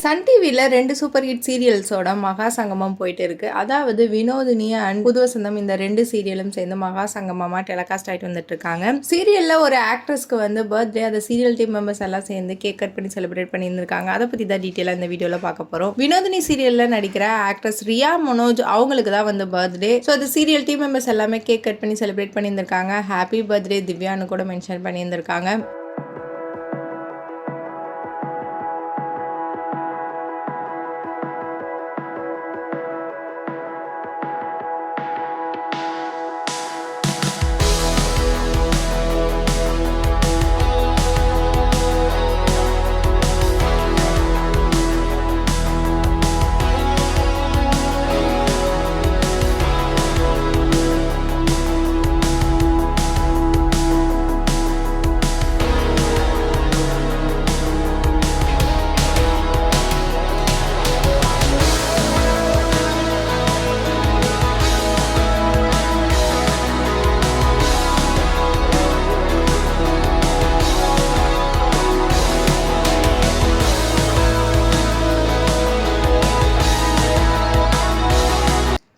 Sun டிவியில் 2 super hit சீரியல்ஸோட மகா சங்கமம் போயிட்டு இருக்கு. அதாவது வினோதினி அண்ட் புது வசந்தம் இந்த 2 சீரியலும் சேர்ந்து மகா சங்கமமாக டெலிகாஸ்ட் ஆகிட்டு வந்துட்டு இருக்காங்க. சீரியலில் ஒரு ஆக்ட்ரஸ்க்கு வந்து பர்த்டே, அதை சீரியல் டீம் மெம்பர்ஸ் எல்லாம் சேர்ந்து கேக் கட் பண்ணி செலிப்ரேட் பண்ணியிருந்திருக்காங்க. அதை பற்றி தான் டீட்டெயிலாக இந்த வீடியோவில் பார்க்க போகிறோம். வினோதினி சீரியலில் நடிக்கிற ஆக்ட்ரஸ் ரியா மனோஜ் அவங்களுக்கு தான் வந்து பர்த்டே. ஸோ அது சீரியல் டீம் மெம்பர்ஸ் எல்லாமே கேக் கட் பண்ணி செலிப்ரேட் பண்ணியிருந்திருக்காங்க. ஹாப்பி பர்த்டே திவ்யான்னு கூட மென்ஷன் பண்ணியிருந்திருக்காங்க.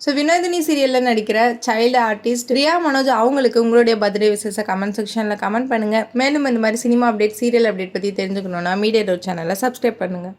ஸோ வினோதினி சீரியலில் நடிக்கிற சைல்டு ஆர்டிஸ்ட் ரியா மனோஜ் அவங்களுக்கு உங்களுடைய பர்த்டே விசேஷ கமெண்ட் செக்ஷனில் கமெண்ட் பண்ணுங்கள். மேலும் இந்த மாதிரி சினிமா அப்டேட், சீரியல் அப்டேட் பற்றி தெரிஞ்சுக்கணுன்னா மீடியா டோர் சேனலை சப்ஸ்கிரைப் பண்ணுங்கள்.